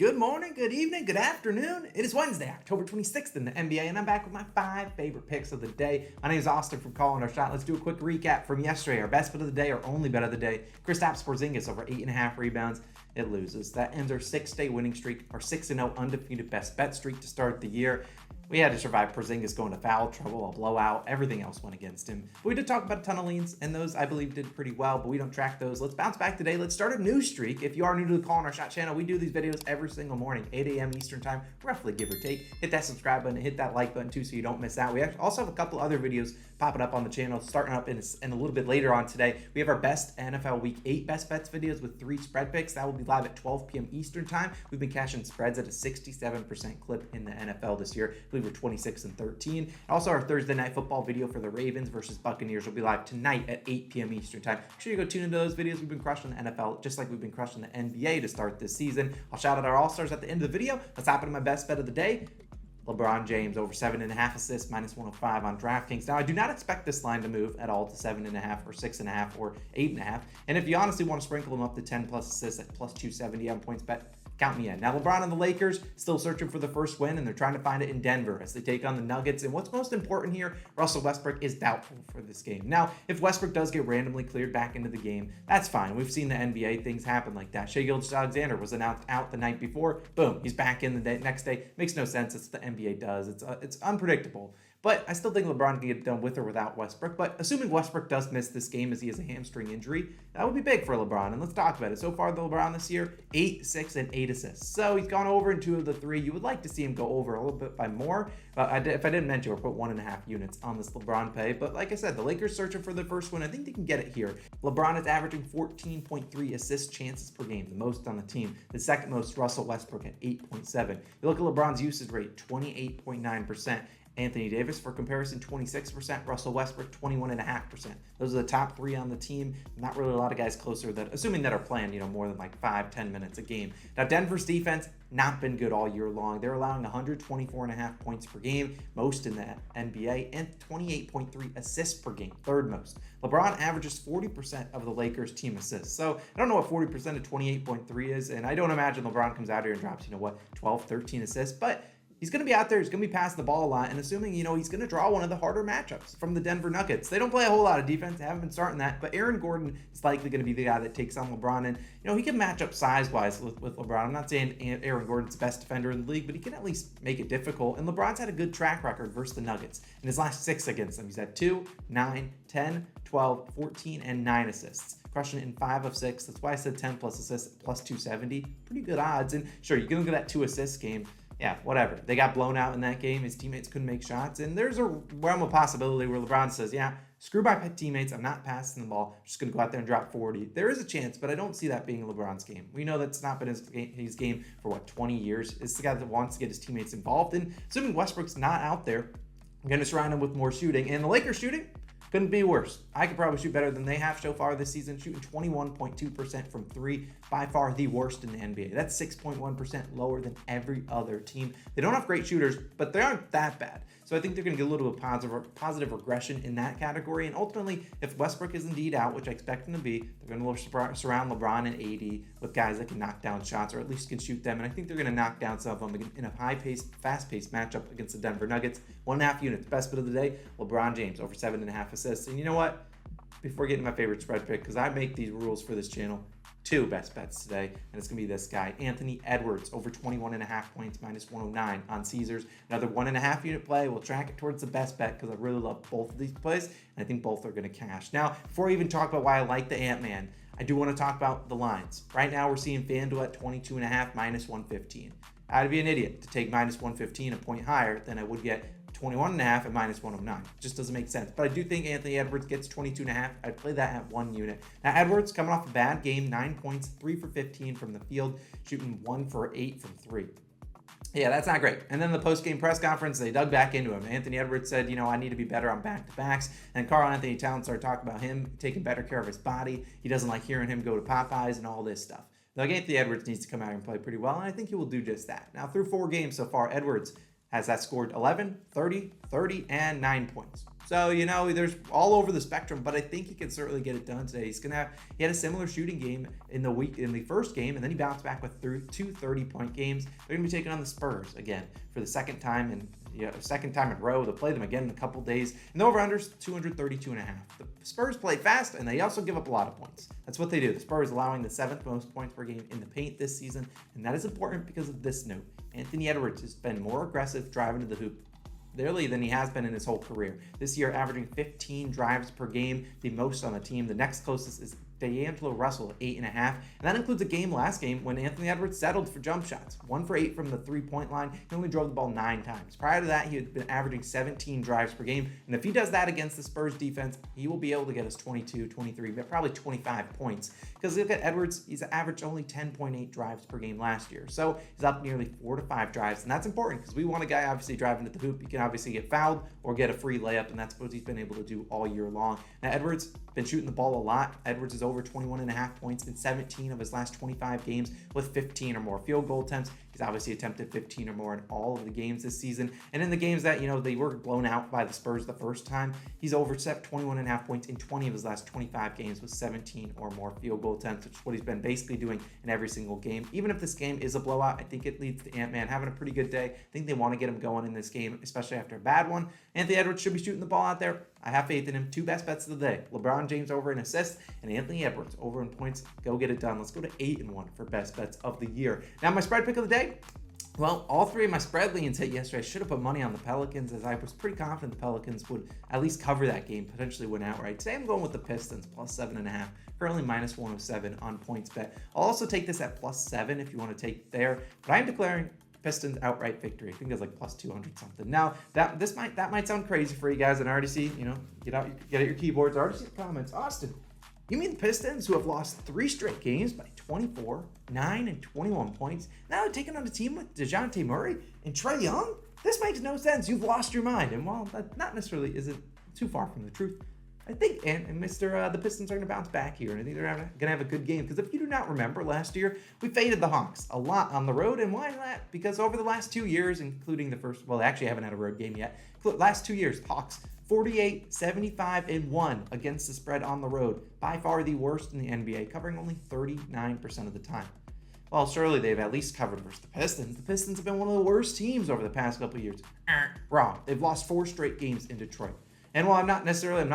Good morning, good evening, good afternoon. It is Wednesday, October 26th in the NBA, and I'm back with my 5 favorite picks of the day. My name is Austin from Calling Our Shot. Let's do a quick recap from yesterday. Our best bet of the day, our only bet of the day. Kristaps Porzingis over 8.5 rebounds. It loses. That ends our 6-day winning streak, our 6-0 undefeated best bet streak to start the year. We had to survive Porzingis going to foul trouble, a blowout. Everything else went against him. But we did talk about a ton of leans, and those, I believe, did pretty well, but we don't track those. Let's bounce back today. Let's start a new streak. If you are new to the Calling Our Shot channel, we do these videos every single morning, 8 a.m. Eastern time, roughly give or take. Hit that subscribe button, hit that like button too so you don't miss out. We also have a couple other videos popping up on the channel, starting up in a little bit later on today. We have our best NFL Week 8 best bets videos with 3 spread picks. That will be live at 12 p.m. Eastern time. We've been cashing spreads at a 67% clip in the NFL this year. I believe we're 26-13. Also, our Thursday night football video for the Ravens versus Buccaneers will be live tonight at 8 p.m. Eastern time. Make sure you go tune into those videos. We've been crushing the NFL just like we've been crushing the NBA to start this season. I'll shout out our All-Stars at the end of the video. Let's hop into my best bet of the day. LeBron James over 7.5 assists, minus 105 on DraftKings. Now, I do not expect this line to move at all to 7.5 or 6.5 or 8.5. And if you honestly want to sprinkle them up to 10 plus assists at plus 270 on PointsBet, count me in. Now, LeBron and the Lakers still searching for the first win, and they're trying to find it in Denver as they take on the Nuggets. And what's most important here, Russell Westbrook is doubtful for this game. Now, if Westbrook does get randomly cleared back into the game, that's fine. We've seen the NBA things happen like that. Shai Gilgeous-Alexander was announced out the night before. Boom, he's back in the next day. Makes no sense. It's the NBA does. It's unpredictable. But I still think LeBron can get it done with or without Westbrook. But assuming Westbrook does miss this game as he has a hamstring injury, that would be big for LeBron. And let's talk about it. So far, the LeBron this year, 8, 6, and 8 assists. So he's gone over in 2 of the 3. You would like to see him go over a little bit by more. If I didn't mention, we'll put 1.5 units on this LeBron pay. But like I said, the Lakers searching for the first win. I think they can get it here. LeBron is averaging 14.3 assist chances per game, the most on the team. The second most, Russell Westbrook at 8.7. You look at LeBron's usage rate, 28.9%. Anthony Davis, for comparison, 26%. Russell Westbrook, 21.5%. Those are the top 3 on the team. Not really a lot of guys closer that, assuming that are playing, more than like 5-10 minutes a game. Now, Denver's defense, not been good all year long. They're allowing 124.5 points per game, most in the NBA, and 28.3 assists per game, third most. LeBron averages 40% of the Lakers team assists. So I don't know what 40% of 28.3 is, and I don't imagine LeBron comes out here and drops, 12, 13 assists, but he's going to be out there. He's going to be passing the ball a lot. And assuming, he's going to draw one of the harder matchups from the Denver Nuggets. They don't play a whole lot of defense. They haven't been starting that. But Aaron Gordon is likely going to be the guy that takes on LeBron. And, he can match up size-wise with LeBron. I'm not saying Aaron Gordon's the best defender in the league, but he can at least make it difficult. And LeBron's had a good track record versus the Nuggets. In his last 6 against them, he's had 2, 9, 10, 12, 14, and 9 assists. Crushing it in 5 of 6. That's why I said 10 plus assists, plus 270. Pretty good odds. And sure, you can look at that 2 assist game. Yeah, whatever. They got blown out in that game. His teammates couldn't make shots. And there's a realm of possibility where LeBron says, yeah, screw my teammates. I'm not passing the ball. I'm just going to go out there and drop 40. There is a chance, but I don't see that being LeBron's game. We know that's not been his game for, 20 years. It's the guy that wants to get his teammates involved. And assuming Westbrook's not out there, I'm going to surround him with more shooting. And the Lakers shooting couldn't be worse. I could probably shoot better than they have so far this season, shooting 21.2% from 3, by far the worst in the NBA. That's 6.1% lower than every other team. They don't have great shooters, but they aren't that bad. So I think they're going to get a little bit of positive regression in that category. And ultimately, if Westbrook is indeed out, which I expect him to be, they're going to surround LeBron and AD with guys that can knock down shots or at least can shoot them. And I think they're going to knock down some of them in a high-paced, fast-paced matchup against the Denver Nuggets. 1.5 units, best bet of the day, LeBron James over 7.5 assists. And you know what? Before getting my favorite spread pick, because I make these rules for this channel, 2 best bets today, and it's going to be this guy, Anthony Edwards, over 21.5 points, minus 109 on Caesars. Another 1.5 unit play. We'll track it towards the best bet because I really love both of these plays, and I think both are going to cash. Now, before I even talk about why I like the Ant-Man, I do want to talk about the lines. Right now, we're seeing FanDuel at 22.5, minus 115. I'd be an idiot to take minus 115 a point higher than I would get 21.5 at minus 109. Just doesn't make sense. But I do think Anthony Edwards gets 22.5. I'd play that at 1 unit. Now, Edwards coming off a bad game, 9 points, 3 for 15 from the field, shooting 1 for 8 from 3. Yeah, that's not great. And then the post-game press conference, they dug back into him. Anthony Edwards said, I need to be better on back-to-backs. And Karl Anthony Towns started talking about him taking better care of his body. He doesn't like hearing him go to Popeyes and all this stuff. Like, Anthony Edwards needs to come out and play pretty well, and I think he will do just that. Now, through 4 games so far, Edwards has that scored 11, 30, 30, and 9 points. So, there's all over the spectrum, but I think he can certainly get it done today. He had a similar shooting game in the first game, and then he bounced back with two 30-point games. They're going to be taking on the Spurs again for the second time in a row. They'll play them again in a couple days. And the over-under's 232.5. The Spurs play fast, and they also give up a lot of points. That's what they do. The Spurs allowing the 7th most points per game in the paint this season, and that is important because of this note. Anthony Edwards has been more aggressive driving to the hoop clearly than he has been in his whole career. This year, averaging 15 drives per game, the most on the team. The next closest is D'Angelo Russell, 8.5. And that includes a game last game when Anthony Edwards settled for jump shots. 1 for 8 from the three-point line. He only drove the ball 9 times. Prior to that, he had been averaging 17 drives per game. And if he does that against the Spurs defense, he will be able to get us 22, 23, but probably 25 points. Because look at Edwards, he's averaged only 10.8 drives per game last year. So he's up nearly 4 to 5 drives. And that's important because we want a guy obviously driving to the hoop. He can obviously get fouled or get a free layup, and that's what he's been able to do all year long. Now, Edwards been shooting the ball a lot. Edwards is over 21.5 points in 17 of his last 25 games with 15 or more field goal attempts. He's obviously attempted 15 or more in all of the games this season. And in the games that, they were blown out by the Spurs the first time, he's overset 21.5 points in 20 of his last 25 games with 17 or more field goal attempts, which is what he's been basically doing in every single game. Even if this game is a blowout, I think it leads to Ant-Man having a pretty good day. I think they want to get him going in this game, especially after a bad one. Anthony Edwards should be shooting the ball out there. I have faith in him. 2 best bets of the day. LeBron James over in assists and Anthony Edwards over in points. Go get it done. Let's go to 8-1 for best bets of the year. Now, my spread pick of the day. Well, all 3 of my spread leans hit yesterday. I should have put money on the Pelicans, as I was pretty confident the Pelicans would at least cover that game, potentially win outright. Today I'm going with the Pistons, plus 7.5, currently minus 107 on points bet. I'll also take this at plus 7 if you want to take there, but I'm declaring Pistons outright victory. I think it's like plus 200 something. Now, that might sound crazy for you guys, and I already see, get out your keyboards. I already see the comments. Austin, you mean the Pistons, who have lost 3 straight games by 24, 9, and 21 points, now they're taking on a team with DeJounte Murray and Trae Young? This makes no sense. You've lost your mind. And while that not necessarily isn't too far from the truth, I think the Pistons are going to bounce back here, and I think they're going to have a good game. Because if you do not remember, last year, we faded the Hawks a lot on the road. And why is that? Because over the last 2 years, including the first, well, they actually haven't had a road game yet. Last 2 years, Hawks 48, 75, and 1 against the spread on the road. By far the worst in the NBA, covering only 39% of the time. Well, surely they've at least covered versus the Pistons. The Pistons have been one of the worst teams over the past couple of years. Wrong. They've lost 4 straight games in Detroit. And while I'm not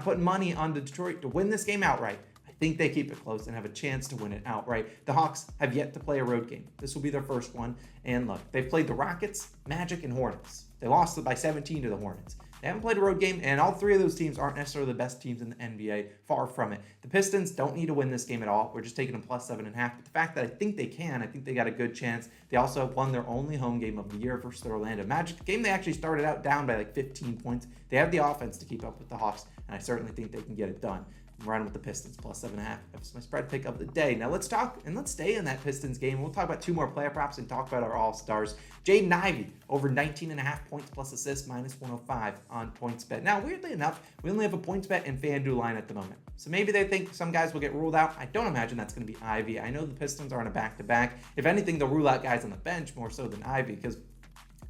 putting money on Detroit to win this game outright, I think they keep it close and have a chance to win it outright. The Hawks have yet to play a road game. This will be their first one. And look, they've played the Rockets, Magic, and Hornets. They lost by 17 to the Hornets. They haven't played a road game, and all 3 of those teams aren't necessarily the best teams in the NBA. Far from it. The Pistons don't need to win this game at all. We're just taking them plus 7.5. But the fact that I think they got a good chance. They also won their only home game of the year versus the Orlando Magic. The game they actually started out down by like 15 points. They have the offense to keep up with the Hawks, and I certainly think they can get it done. I'm running with the Pistons plus 7.5. That's my spread pick of the day. Now let's stay in that Pistons game. We'll talk about 2 more player props and talk about our all-stars. Jaden Ivey over 19.5 points plus assists, minus 105 on points bet. Now, weirdly enough, we only have a points bet and FanDuel line at the moment. So maybe they think some guys will get ruled out. I don't imagine that's going to be Ivey. I know the Pistons are on a back-to-back. If anything, they'll rule out guys on the bench more so than Ivey, because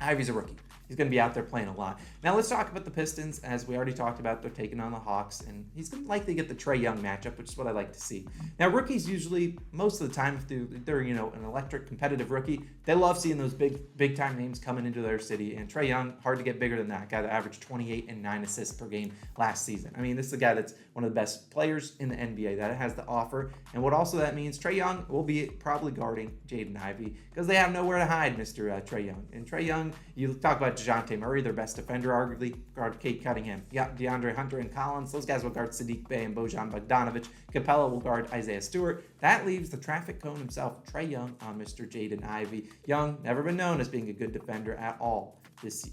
Ivey's a rookie. He's going to be out there playing a lot. Now let's talk about the Pistons. As we already talked about, they're taking on the Hawks, and he's going to likely get the Trae Young matchup, which is what I like to see. Now rookies usually, most of the time, if they're an electric competitive rookie, they love seeing those big time names coming into their city. And Trae Young, hard to get bigger than that guy that averaged 28 and 9 assists per game last season. I mean, this is a guy that's one of the best players in the NBA that has the offer. And what also that means, Trae Young will be probably guarding Jaden Ivey because they have nowhere to hide Mr. Trae Young. And Trae Young, you talk about DeJounte Murray, their best defender, arguably, guard Kate Cunningham. You got DeAndre Hunter and Collins. Those guys will guard Sadiq Bey and Bojan Bogdanovic. Capella will guard Isaiah Stewart. That leaves the traffic cone himself, Trae Young, on Mr. Jaden Ivey. Young, never been known as being a good defender at all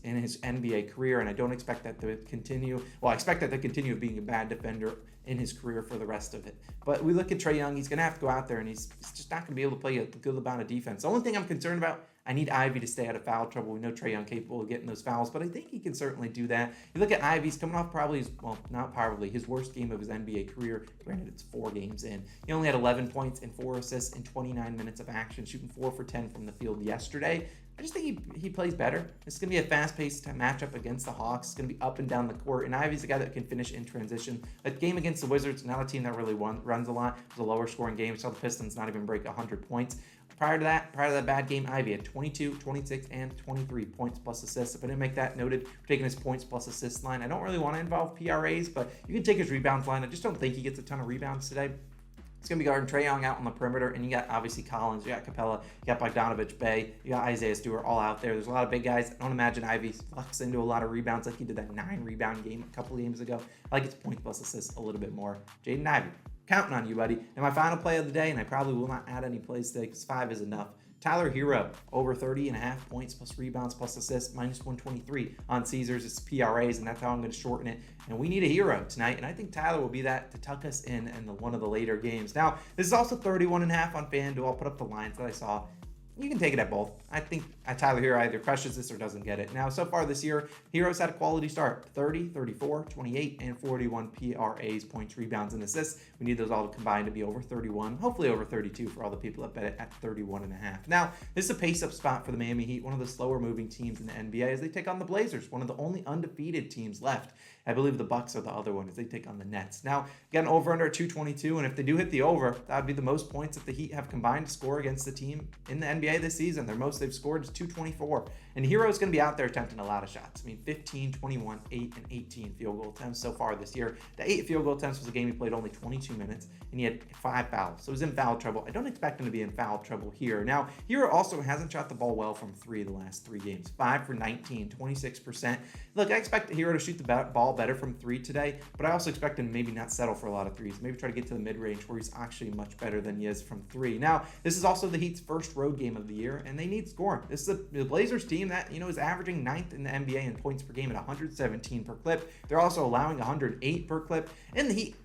in his NBA career, and I don't expect that to continue. Well, I expect that to continue being a bad defender in his career for the rest of it. But we look at Trae Young, he's going to have to go out there, and he's just not going to be able to play a good amount of defense. The only thing I'm concerned about, I need Ivey to stay out of foul trouble. We know Trae Young capable of getting those fouls, but I think he can certainly do that. You look at Ivey, he's coming off his worst game of his NBA career. Granted, it's 4 games in. He only had 11 points and 4 assists in 29 minutes of action, shooting 4 for 10 from the field yesterday. I just think he plays better. It's going to be a fast-paced matchup against the Hawks. It's going to be up and down the court, and Ivey's a guy that can finish in transition. A game against the Wizards, not a team that really runs a lot. It was a lower-scoring game. We saw the Pistons not even break 100 points. Prior to that bad game, Ivey had 22, 26, and 23 points plus assists. If I didn't make that noted, we're taking his points plus assists line. I don't really want to involve PRAs, but you can take his rebounds line. I just don't think he gets a ton of rebounds today. It's going to be guarding Trae Young out on the perimeter, and you got obviously Collins, you got Capella, you got Bogdanovich, Bey, you got Isaiah Stewart all out there. There's a lot of big guys. I don't imagine Ivey flucks into a lot of rebounds like he did that 9-rebound game a couple of games ago. I like his points plus assists a little bit more. Jaden Ivey, counting on you, buddy. And my final play of the day, and I probably will not add any plays today because 5 is enough. Tyler Herro, over 30.5 points plus rebounds plus assists, minus 123 on Caesars. It's PRAs, and that's how I'm going to shorten it. And we need a hero tonight, and I think Tyler will be that to tuck us in one of the later games. Now, this is also 31.5 on FanDuel. I'll put up the lines that I saw. You can take it at both. I think Tyler Herro either crushes this or doesn't get it. Now, so far this year, Herro's had a quality start. 30, 34, 28, and 41 PRAs, points, rebounds, and assists. We need those all combined to be over 31, hopefully over 32 for all the people that bet it at 31.5. Now, this is a pace-up spot for the Miami Heat, one of the slower-moving teams in the NBA as they take on the Blazers, one of the only undefeated teams left. I believe the Bucks are the other one as they take on the Nets. Now, got an over-under at 222, and if they do hit the over, that would be the most points that the Heat have combined to score against the team in the NBA this season. Their most they've scored is 224. And Herro's going to be out there attempting a lot of shots. I mean, 15, 21, 8, and 18 field goal attempts so far this year. The 8 field goal attempts was a game he played only 22 minutes, and he had 5 fouls. So he was in foul trouble. I don't expect him to be in foul trouble here. Now, Herro also hasn't shot the ball well from 3 the last 3 games. 5 for 19, 26%. Look, I expect Herro to shoot the ball better from 3 today, but I also expect him to maybe not settle for a lot of threes. Maybe try to get to the mid-range where he's actually much better than he is from 3. Now, this is also the Heat's first road game of the year, and they need scoring. This is the Blazers team that, is averaging 9th in the NBA in points per game at 117 per clip. They're also allowing 108 per clip. In the Heat,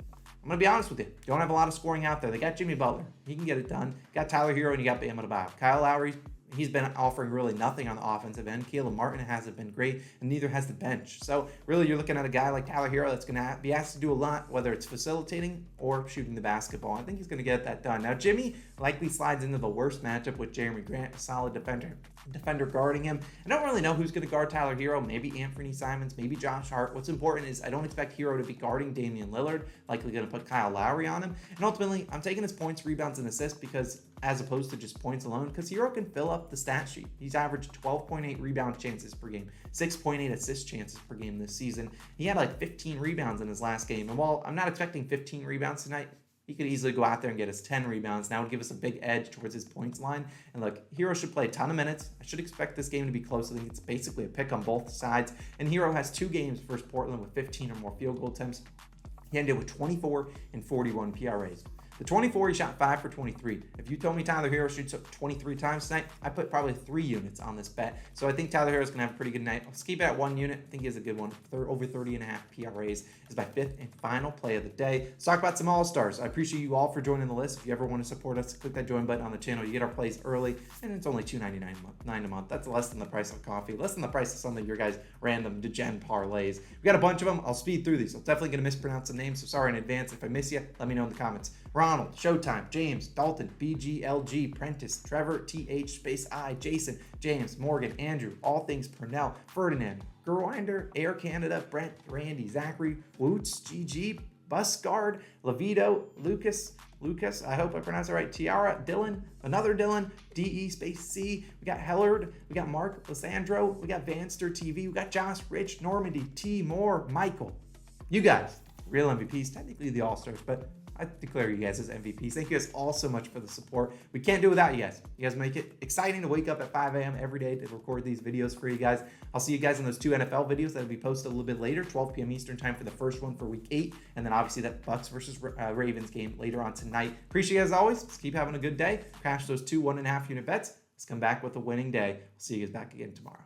I'm going to be honest with you, don't have a lot of scoring out there. They got Jimmy Butler. He can get it done. Got Tyler Herro, and you got Bam Adebayo. Kyle Lowry, he's been offering really nothing on the offensive end. Caleb Martin hasn't been great, and neither has the bench. So really, you're looking at a guy like Tyler Herro that's going to be asked to do a lot, whether it's facilitating or shooting the basketball. I think he's going to get that done. Now, Jimmy likely slides into the worst matchup with Jeremy Grant, a solid defender guarding him. I don't really know who's going to guard Tyler Herro. Maybe Anthony Simons, maybe Josh Hart. What's important is I don't expect Herro to be guarding Damian Lillard, likely going to put Kyle Lowry on him. And ultimately, I'm taking his points, rebounds, and assists because as opposed to just points alone, because Herro can fill up the stat sheet. He's averaged 12.8 rebound chances per game, 6.8 assist chances per game this season. He had like 15 rebounds in his last game. And while I'm not expecting 15 rebounds tonight, he could easily go out there and get his 10 rebounds. That would give us a big edge towards his points line. And look, Herro should play a ton of minutes. I should expect this game to be close. I think it's basically a pick on both sides. And Herro has 2 games versus Portland with 15 or more field goal attempts. He ended with 24 and 41 PRAs. The 24, he shot 5 for 23. If you told me Tyler Herro shoots 23 times tonight, I put probably 3 units on this bet. So I think Tyler Herro's going to have a pretty good night. I'll keep it at 1 unit. I think he has a good one. Over 30.5 PRAs is my 5th and final play of the day. Let's talk about some All-Stars. I appreciate you all for joining the list. If you ever want to support us, click that join button on the channel. You get our plays early, and it's only $2.99 a month. That's less than the price of coffee, less than the price of some of your guys' random degen parlays. We got a bunch of them. I'll speed through these. I'm definitely going to mispronounce some names, so sorry in advance. If I miss you, let me know in the comments. Ronald, Showtime, James, Dalton, BGLG, Prentice, Trevor, TH, Space I, Jason, James, Morgan, Andrew, All Things Purnell, Ferdinand, Gerwinder, Air Canada, Brent, Randy, Zachary, Woots, GG, Busguard, Levito, Lucas, I hope I pronounced it right, Tiara, Dylan, another Dylan, DE Space C, we got Hellard, we got Mark, Lissandro, we got Vanster TV, we got Josh, Rich, Normandy, T, Moore, Michael. You guys, real MVPs, technically the All-Stars, but I declare you guys as MVPs. Thank you guys all so much for the support. We can't do without you guys. You guys make it exciting to wake up at 5 a.m. every day to record these videos for you guys. I'll see you guys in those 2 NFL videos that will be posted a little bit later, 12 p.m. Eastern time for the first one for week 8. And then obviously that Bucks versus Ravens game later on tonight. Appreciate you as always. Let's keep having a good day. Crash those 2 1.5 unit bets. Let's come back with a winning day. We'll see you guys back again tomorrow.